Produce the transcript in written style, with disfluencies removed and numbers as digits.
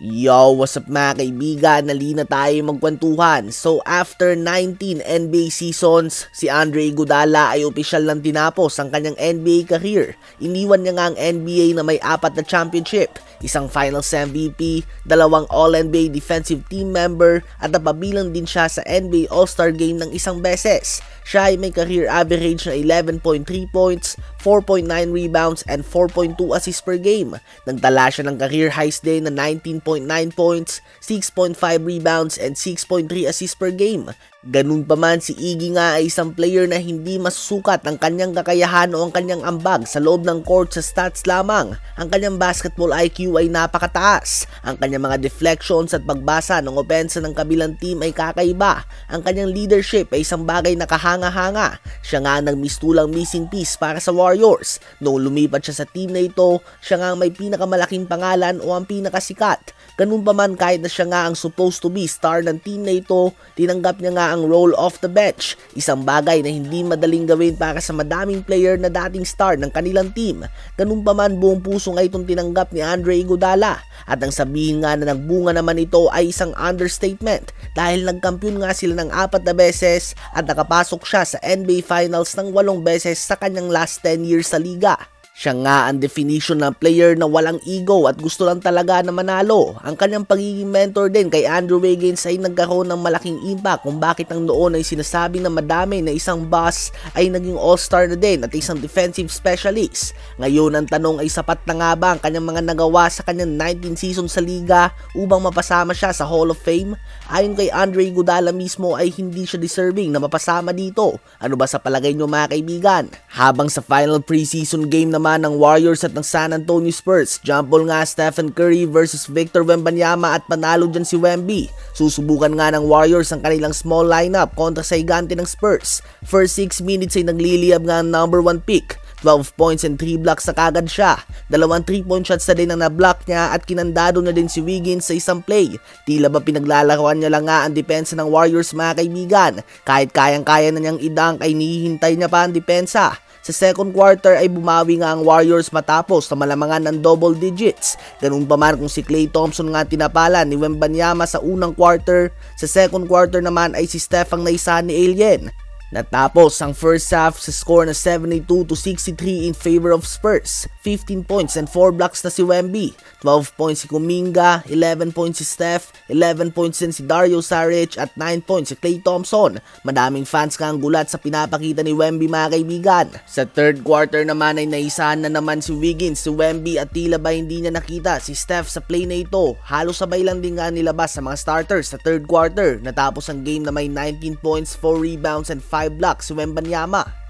Yo, what's up mga kaibigan? Nalina tayo magkwentuhan. So after 19 NBA seasons, si Andre Iguodala ay opisyal lang tinapos ang kanyang NBA career. Iniwan niya nga ang NBA na may 4 na championship, isang Finals MVP, 2 All-NBA Defensive Team member at napabilang din siya sa NBA All-Star Game ng isang beses. Siya ay may career average na 11.3 points, 4.9 rebounds and 4.2 assists per game. Nagtala siya ng career highs din na 19.9 points, 6.5 rebounds and 6.3 assists per game. Ganun pa man, si Iggy nga ay isang player na hindi masusukat ang kanyang kakayahan o ang kanyang ambag sa loob ng court sa stats lamang. Ang kanyang basketball IQ ay napakataas. Ang kanyang mga deflections at pagbasa ng opensa ng kabilang team ay kakaiba. Ang kanyang leadership ay isang bagay na kahanga-hanga. Siya nga ang nagmistulang missing piece para sa Warriors. Noong lumipat siya sa team na ito, siya nga ang may pinakamalaking pangalan o ang pinakasikat. Ganun pa man, kahit na siya nga ang supposed to be star ng team na ito, tinanggap niya nga ang role off the bench, isang bagay na hindi madaling gawin para sa madaming player na dating star ng kanilang team. Ganun pa man, buong puso nga itong tinanggap ni Andre Iguodala, at ang sabihin nga na nagbunga naman ito ay isang understatement dahil nagkampiyon nga sila ng 4 na beses at nakapasok siya sa NBA Finals ng 8 beses sa kanyang last 10 years sa liga. Siya nga ang definition ng player na walang ego at gusto lang talaga na manalo. Ang kanyang pagiging mentor din kay Andrew Wiggins ay nagkaroon ng malaking impact kung bakit ang noon ay sinasabi na madami na isang boss ay naging all-star na din at isang defensive specialist. Ngayon ang tanong ay sapat na nga ba ang kanyang mga nagawa sa kanyang 19 seasons sa liga upang mapasama siya sa Hall of Fame? Ayon kay Andre Iguodala mismo ay hindi siya deserving na mapasama dito. Ano ba sa palagay nyo mga kaibigan? Habang sa final preseason game naman ng Warriors at ng San Antonio Spurs, jump ball nga Stephen Curry versus Victor Wembanyama at panalo dyan si Wemby. Susubukan nga ng Warriors ang kanilang small lineup kontra sa higante ng Spurs. First 6 minutes ay nagliliyab nga ang number 1 pick. 12 points and 3 blocks na kagad siya. 2 3-point shots na din ang na-block niya at kinandado na din si Wiggins sa isang play. Tila ba pinaglalaruan niya lang nga ang depensa ng Warriors mga kaibigan. Kahit kayang-kaya na niyang i-dunk ay nihihintay niya pa ang depensa. Sa second quarter ay bumawi nga ang Warriors matapos na malamangan ng double digits. Ganun pa man kung si Klay Thompson nga tinapalan ni Wembanyama sa unang quarter, sa second quarter naman ay si Steph ang naisahan ni Alien. Natapos ang first half sa score na 72-63 in favor of Spurs. 15 points and 4 blocks na si Wemby. 12 points si Kuminga, 11 points si Steph, 11 points din si Dario Saric at 9 points si Klay Thompson. Madaming fans nga ang gulat sa pinapakita ni Wemby mga kaibigan. Sa third quarter naman ay naisahan na naman si Wiggins, si Wemby at tila ba hindi niya nakita si Steph sa play na ito. Halos sabay lang din nga nilabas sa mga starters sa third quarter. Natapos ang game na may 19 points, 4 rebounds and 5 blocks si Wembanyama.